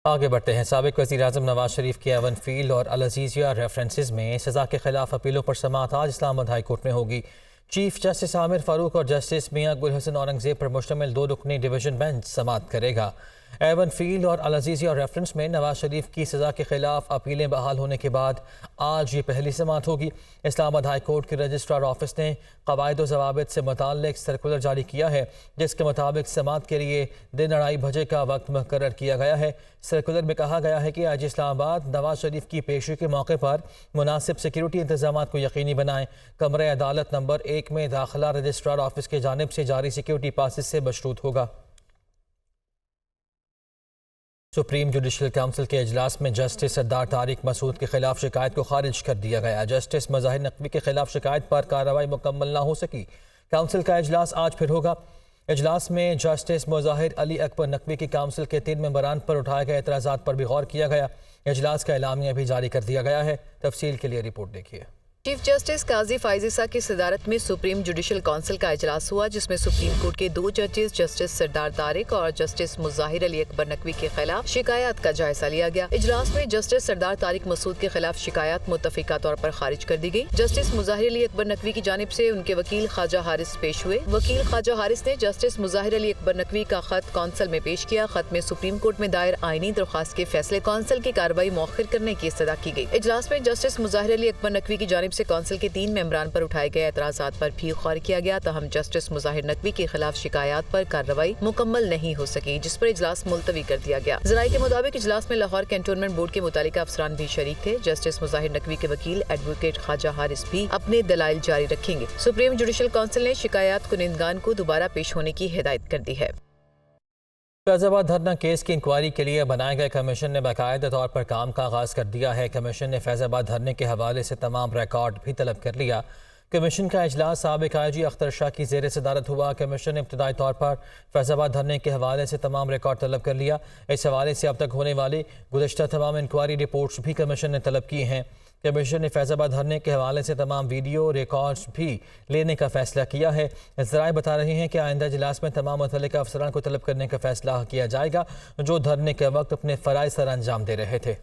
آگے بڑھتے ہیں۔ سابق وزیر اعظم نواز شریف کے ایون فیلڈ اور العزیزیہ ریفرنسز میں سزا کے خلاف اپیلوں پر سماعت آج اسلام آباد ہائی کورٹ میں ہوگی۔ چیف جسٹس عامر فاروق اور جسٹس میاں گل حسن اورنگزیب پر مشتمل 2 رکنی ڈویژن بینچ سماعت کرے گا۔ ایون فیلڈ اور العزیزیہ ریفرنس میں نواز شریف کی سزا کے خلاف اپیلیں بحال ہونے کے بعد آج یہ پہلی سماعت ہوگی۔ اسلام آباد ہائی کورٹ کے رجسٹرار آفس نے قواعد و ضوابط سے متعلق سرکولر جاری کیا ہے، جس کے مطابق سماعت کے لیے دن 2:30 بجے کا وقت مقرر کیا گیا ہے۔ سرکولر میں کہا گیا ہے کہ آج اسلام آباد نواز شریف کی پیشی کے موقع پر مناسب سیکیورٹی انتظامات کو یقینی بنائیں۔ کمرہ عدالت نمبر 1 میں داخلہ رجسٹرار آفس کی جانب سے جاری سیکیورٹی پاسز سے مشروط ہوگا۔ سپریم جوڈیشل کونسل کے اجلاس میں جسٹس سردار طارق مسعود کے خلاف شکایت کو خارج کر دیا گیا۔ جسٹس مظاہر نقوی کے خلاف شکایت پر کارروائی مکمل نہ ہو سکی۔ کونسل کا اجلاس آج پھر ہوگا۔ اجلاس میں جسٹس مظاہر علی اکبر نقوی کی کونسل کے 3 ممبران پر اٹھائے گئے اعتراضات پر بھی غور کیا گیا۔ اجلاس کا اعلامیہ بھی جاری کر دیا گیا ہے۔ تفصیل کے لیے رپورٹ دیکھیے۔ چیف جسٹس قاضی فائز عیسیٰ کی صدارت میں سپریم جوڈیشل کونسل کا اجلاس ہوا، جس میں سپریم کورٹ کے 2 ججز جسٹس سردار طارق اور جسٹس مظاہر علی اکبر نقوی کے خلاف شکایات کا جائزہ لیا گیا۔ اجلاس میں جسٹس سردار طارق مسعود کے خلاف شکایات متفقہ طور پر خارج کر دی گئی۔ جسٹس مظاہر علی اکبر نقوی کی جانب سے ان کے وکیل خواجہ حارث پیش ہوئے۔ وکیل خواجہ حارث نے جسٹس مظاہر علی اکبر نقوی کا خط کونسل میں پیش کیا۔ خط میں سپریم کورٹ میں دائر آئینی درخواست کے فیصلے کونسل کی کارروائی مؤخر کرنے کی استدعا کی گئی۔ اجلاس میں جسٹس مظاہر علی اکبر نقوی کی جانب سے کونسل کے 3 ممبران پر اٹھائے گئے اعتراضات پر بھی غور کیا گیا، تاہم جسٹس مظاہر نقوی کے خلاف شکایات پر کارروائی مکمل نہیں ہو سکی، جس پر اجلاس ملتوی کر دیا گیا۔ ذرائع کے مطابق اجلاس میں لاہور کینٹونمنٹ بورڈ کے متعلقہ افسران بھی شریک تھے۔ جسٹس مظاہر نقوی کے وکیل ایڈوکیٹ خواجہ حارث بھی اپنے دلائل جاری رکھیں گے۔ سپریم جوڈیشل کونسل نے شکایات کنندگان کو دوبارہ پیش ہونے کی ہدایت کر دی ہے۔ فیض آباد دھرنا کیس کی انکوائری کے لیے بنائے گئے کمیشن نے باقاعدہ طور پر کام کا آغاز کر دیا ہے۔ کمیشن نے فیض آباد دھرنے کے حوالے سے تمام ریکارڈ بھی طلب کر لیا۔ کمیشن کا اجلاس سابق آئی جی اختر شاہ کی زیر صدارت ہوا۔ کمیشن نے ابتدائی طور پر فیض آباد دھرنے کے حوالے سے تمام ریکارڈ طلب کر لیا۔ اس حوالے سے اب تک ہونے والی گزشتہ تمام انکوائری رپورٹس بھی کمیشن نے طلب کی ہیں۔ کمیشن نے فیض آباد دھرنے کے حوالے سے تمام ویڈیو ریکارڈز بھی لینے کا فیصلہ کیا ہے۔ ذرائع بتا رہے ہیں کہ آئندہ اجلاس میں تمام متعلقہ افسران کو طلب کرنے کا فیصلہ کیا جائے گا جو دھرنے کے وقت اپنے فرائض سر انجام دے رہے تھے۔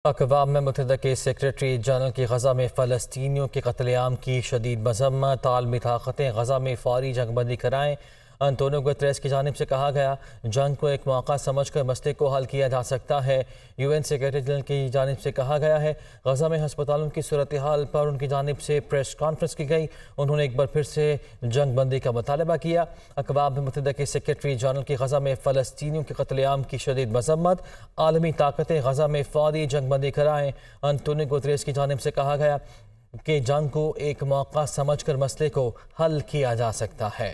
اقوام متحدہ کے سیکریٹری جنرل کی غزہ میں فلسطینیوں کے قتل عام کی شدید مذمت۔ عالمی طاقتیں غزہ میں فوری جنگ بندی کرائیں۔ انطونیو گوتریس کی جانب سے کہا گیا جنگ کو ایک موقع سمجھ کر مسئلے کو حل کیا جا سکتا ہے۔ یو این سیکریٹری جنرل کی جانب سے کہا گیا ہے غزہ میں ہسپتالوں کی صورتحال پر ان کی جانب سے پریس کانفرنس کی گئی۔ انہوں نے ایک بار پھر سے جنگ بندی کا مطالبہ کیا۔ اقوام متحدہ کے سیکریٹری جنرل کی غزہ میں فلسطینیوں کے قتل عام کی شدید مذمت۔ عالمی طاقتیں غزہ میں فوری جنگ بندی کرائیں۔ انطونیو گوتریس کی جانب سے کہا گیا کہ جنگ کو ایک موقع سمجھ کر مسئلے کو حل کیا جا سکتا ہے۔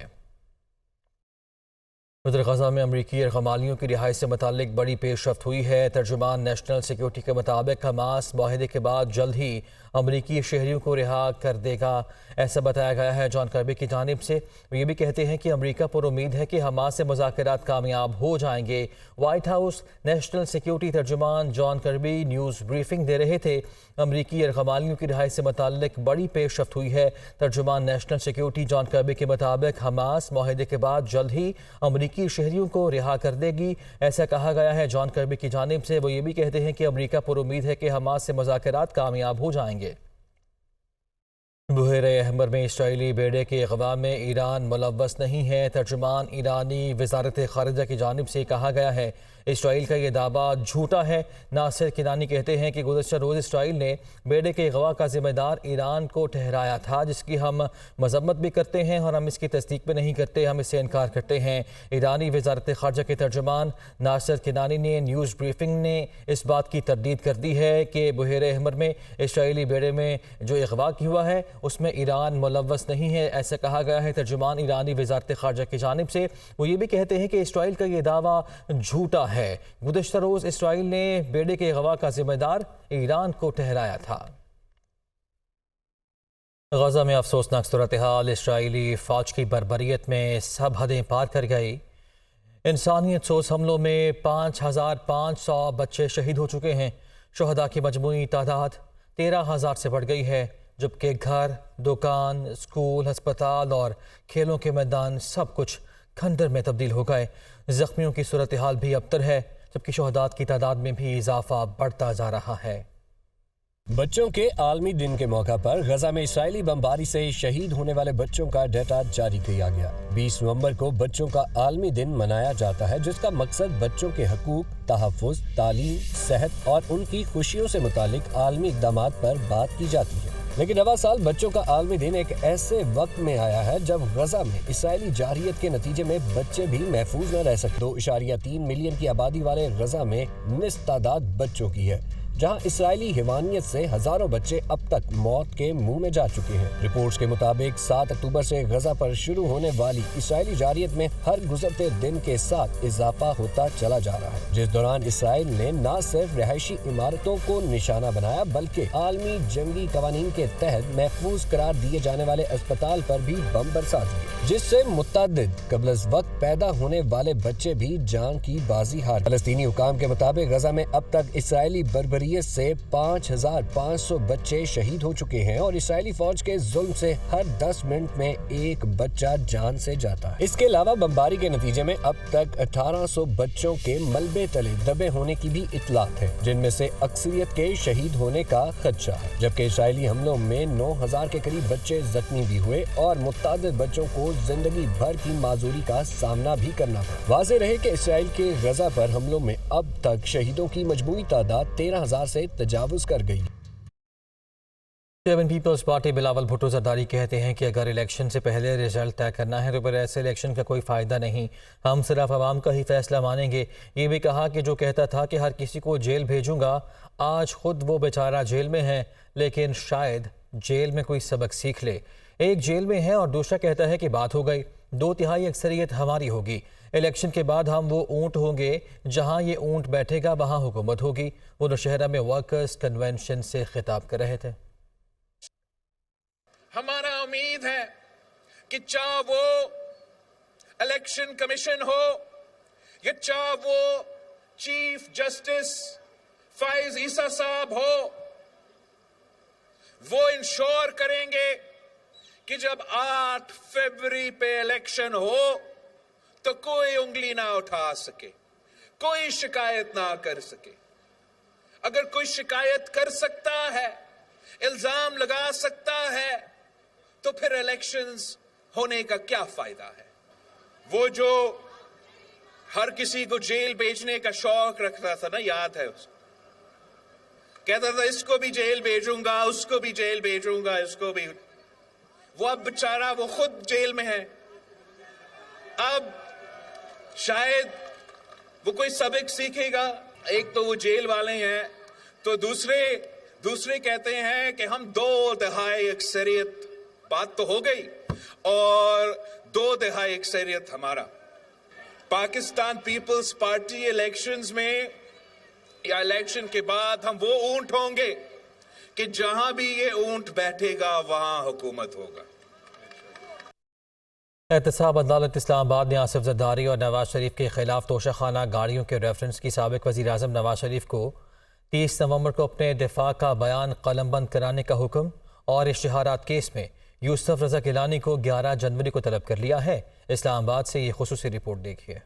ادھر غزہ میں امریکی یرغمالیوں کی رہائی سے متعلق بڑی پیش رفت ہوئی ہے۔ ترجمان نیشنل سیکیورٹی کے مطابق حماس معاہدے کے بعد جلد ہی امریکی شہریوں کو رہا کر دے گا، ایسا بتایا گیا ہے۔ جان کربی کی جانب سے وہ یہ بھی کہتے ہیں کہ امریکہ پر امید ہے کہ حماس سے مذاکرات کامیاب ہو جائیں گے۔ وائٹ ہاؤس نیشنل سیکیورٹی ترجمان جان کربی نیوز بریفنگ دے رہے تھے۔ امریکی یرغمالیوں کی رہائی سے متعلق بڑی پیش رفت ہوئی ہے۔ ترجمان نیشنل سیکیورٹی جان کربی کے مطابق حماس معاہدے کے بعد جلد ہی امریکی شہریوں کو رہا کر دے گی، ایسا کہا گیا ہے۔ جان کربی کی جانب سے وہ یہ بھی کہتے ہیں کہ امریکہ پر امید ہے کہ حماس سے مذاکرات کامیاب ہو جائیں گے۔ بحیرہ احمر میں اسرائیلی بیڑے کے اغوا میں ایران ملوث نہیں ہے۔ ترجمان ایرانی وزارت خارجہ کی جانب سے کہا گیا ہے اسرائیل کا یہ دعویٰ جھوٹا ہے۔ ناصر کنانی کہتے ہیں کہ گزشتہ روز اسرائیل نے بیڑے کے اغوا کا ذمہ دار ایران کو ٹھہرایا تھا، جس کی ہم مذمت بھی کرتے ہیں اور ہم اس کی تصدیق بھی نہیں کرتے، ہم اس سے انکار کرتے ہیں۔ ایرانی وزارت خارجہ کے ترجمان ناصر کنانی نے نیوز بریفنگ نے اس بات کی تردید کر دی ہے کہ بحیرہ احمر میں اسرائیلی بیڑے میں جو اغوا ہوا ہے اس میں ایران ملوث نہیں ہے، ایسا کہا گیا ہے۔ ترجمان ایرانی وزارت خارجہ کی جانب سے وہ یہ بھی کہتے ہیں کہ اسرائیل کا یہ دعویٰ جھوٹا ہے۔ گزشتہ روز اسرائیل نے بیڑے کے اغوا کا ذمہ دار ایران کو ٹھہرایا تھا۔ غزہ میں افسوسناک صورتحال، اسرائیلی فوج کی بربریت میں سب حدیں پار کر گئی۔ انسانیت سوز حملوں میں 5500 بچے شہید ہو چکے ہیں۔ شہداء کی مجموعی تعداد 13,000 سے بڑھ گئی ہے، جبکہ گھر، دکان، اسکول، ہسپتال اور کھیلوں کے میدان سب کچھ کھنڈر میں تبدیل ہو گئے۔ زخمیوں کی صورتحال بھی ابتر ہے، جبکہ شہداء کی تعداد میں بھی اضافہ بڑھتا جا رہا ہے۔ بچوں کے عالمی دن کے موقع پر غزہ میں اسرائیلی بمباری سے شہید ہونے والے بچوں کا ڈیٹا جاری کیا گیا۔ 20 نومبر کو بچوں کا عالمی دن منایا جاتا ہے، جس کا مقصد بچوں کے حقوق، تحفظ، تعلیم، صحت اور ان کی خوشیوں سے متعلق عالمی اقدامات پر بات کی جاتی ہے۔ لیکن رواں سال بچوں کا عالمی دن ایک ایسے وقت میں آیا ہے جب غزہ میں اسرائیلی جارحیت کے نتیجے میں بچے بھی محفوظ نہ رہ سکتے۔ 2.3 ملین کی آبادی والے غزہ میں نصف تعداد بچوں کی ہے، جہاں اسرائیلی حیوانیت سے ہزاروں بچے اب تک موت کے منہ میں جا چکے ہیں۔ رپورٹس کے مطابق 7 اکتوبر سے غزہ پر شروع ہونے والی اسرائیلی جارحیت میں ہر گزرتے دن کے ساتھ اضافہ ہوتا چلا جا رہا ہے، جس دوران اسرائیل نے نہ صرف رہائشی عمارتوں کو نشانہ بنایا بلکہ عالمی جنگی قوانین کے تحت محفوظ قرار دیے جانے والے اسپتال پر بھی بم برسا دیے، جس سے متعدد قبل از وقت پیدا ہونے والے بچے بھی جان کی بازی ہار۔ فلسطینی حکام کے مطابق غزہ میں اب تک اسرائیلی بربریت سے 5500 بچے شہید ہو چکے ہیں اور اسرائیلی فوج کے ظلم سے ہر 10 منٹ میں ایک بچہ جان سے جاتا ہے۔ اس کے علاوہ بمباری کے نتیجے میں اب تک 1800 بچوں کے ملبے تلے دبے ہونے کی بھی اطلاعات ہیں، جن میں سے اکثریت کے شہید ہونے کا خدشہ ہے، جبکہ اسرائیلی حملوں میں 9000 کے قریب بچے زخمی بھی ہوئے اور متعدد بچوں کو زندگی بھر کی معذوری کا سامنا بھی کرنا پڑا۔ واضح رہے کہ اسرائیل کے غزہ پر حملوں میں اب تک شہیدوں کی مجموعی تعداد 13,000 سے تجاوز کر گئی۔ چیئرمین پیپلز پارٹی بلاول بھٹو زرداری کہتے ہیں کہ اگر الیکشن سے پہلے رزلٹ طے کرنا ہے تو پھر ایسے الیکشن کا کوئی فائدہ نہیں، ہم صرف عوام کا ہی فیصلہ مانیں گے۔ یہ بھی کہا کہ جو کہتا تھا کہ ہر کسی کو جیل بھیجوں گا، آج خود وہ بیچارہ جیل میں ہے، لیکن شاید جیل میں کوئی سبق سیکھ لے۔ ایک جیل میں ہے اور دوسرا کہتا ہے کہ بات ہو گئی، 2/3 اکثریت ہماری ہوگی۔ الیکشن کے بعد ہم وہ اونٹ ہوں گے، جہاں یہ اونٹ بیٹھے گا وہاں حکومت ہوگی۔ وہ نوشہرہ میں ورکرز کنونشن سے خطاب کر رہے تھے۔ ہمارا امید ہے کہ چاہے وہ الیکشن کمیشن ہو یا چاہے وہ چیف جسٹس فائز عیسیٰ صاحب ہو، وہ انشور کریں گے کہ جب 8 فروری پہ الیکشن ہو تو کوئی انگلی نہ اٹھا سکے، کوئی شکایت نہ کر سکے۔ اگر کوئی شکایت کر سکتا ہے، الزام لگا سکتا ہے، تو پھر الیکشنز ہونے کا کیا فائدہ ہے؟ وہ جو ہر کسی کو جیل بھیجنے کا شوق رکھتا تھا نا، یاد ہے اس کو، کہتا تھا اس کو بھی جیل بھیجوں گا، اس کو بھی جیل بھیجوں گا، اس کو بھی، وہ اب بیچارہ وہ خود جیل میں ہے۔ اب شاید وہ کوئی سبق سیکھے گا۔ ایک تو وہ جیل والے ہیں، تو دوسرے کہتے ہیں کہ ہم 2/3 اکثریت، بات تو ہو گئی، اور 2/3 اکثریت ہمارا۔ پاکستان پیپلز پارٹی الیکشنز میں یا الیکشن کے بعد ہم وہ اونٹ ہوں گے کہ جہاں بھی یہ اونٹ بیٹھے گا وہاں حکومت ہوگا۔ احتساب عدالت اسلام آباد نے آصف زرداری اور نواز شریف کے خلاف توشہ خانہ گاڑیوں کے ریفرنس کی سابق وزیر اعظم نواز شریف کو 30 نومبر کو اپنے دفاع کا بیان قلم بند کرانے کا حکم اور اشتہارات کیس میں یوسف رضا گیلانی کو 11 جنوری کو طلب کر لیا ہے۔ اسلام آباد سے یہ خصوصی رپورٹ دیکھیے۔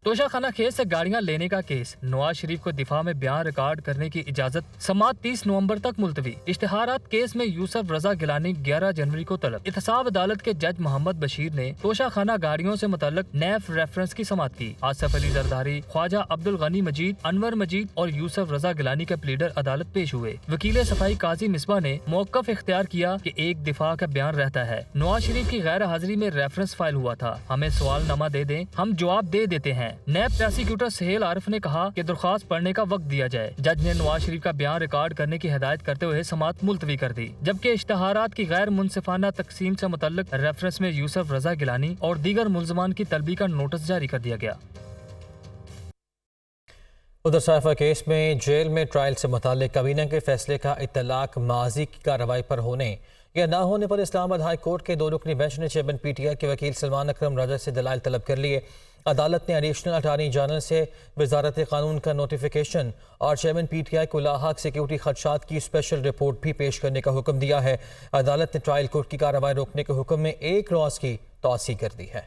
توشہ خانہ کیس سے گاڑیاں لینے کا کیس، نواز شریف کو دفاع میں بیان ریکارڈ کرنے کی اجازت، سماعت 30 نومبر تک ملتوی۔ اشتہارات کیس میں یوسف رضا گیلانی 11 جنوری کو طلب۔ احتساب عدالت کے جج محمد بشیر نے توشہ خانہ گاڑیوں سے متعلق نیف ریفرنس کی سماعت کی۔ آصف علی زرداری، خواجہ عبدالغنی مجید، انور مجید اور یوسف رضا گیلانی کے پلیڈر عدالت پیش ہوئے۔ وکیل صفائی قاضی مصباح نے موقف اختیار کیا کہ ایک دفاع کا بیان رہتا ہے، نواز شریف کی غیر حاضری میں ریفرنس فائل ہوا تھا، ہمیں سوال نامہ دے دیں، ہم جواب دے دیتے ہیں۔ نیب پروسیکیوٹر سہیل عارف نے کہا کہ درخواست پڑھنے کا وقت دیا جائے۔ جج نے نواز شریف کا بیان ریکارڈ کرنے کی ہدایت کرتے ہوئے سماعت ملتوی کر دی، جبکہ اشتہارات کی غیر منصفانہ تقسیم سے متعلق ریفرنس میں یوسف رضا گیلانی اور دیگر ملزمان کی طلبی کا نوٹس جاری کر دیا گیا۔ ادھر سائفہ کیس میں جیل میں ٹرائل سے متعلق کابینہ کے فیصلے کا اطلاق ماضی کی کارروائی پر ہونے یا نہ ہونے پر اسلام آباد ہائی کورٹ کے 2 رکنی بینچ نے چیئرمین پی ٹی آئی کے وکیل سلمان اکرم راجہ سے دلائل طلب کر لیے۔ عدالت نے ایڈیشنل اٹارنی جنرل سے وزارت قانون کا نوٹیفیکیشن اور چیئرمین پی ٹی آئی کو لاحق سیکیورٹی خدشات کی اسپیشل رپورٹ بھی پیش کرنے کا حکم دیا ہے۔ عدالت نے ٹرائل کورٹ کی کارروائی روکنے کے حکم میں 1 روز کی توسیع کر دی ہے۔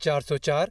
404,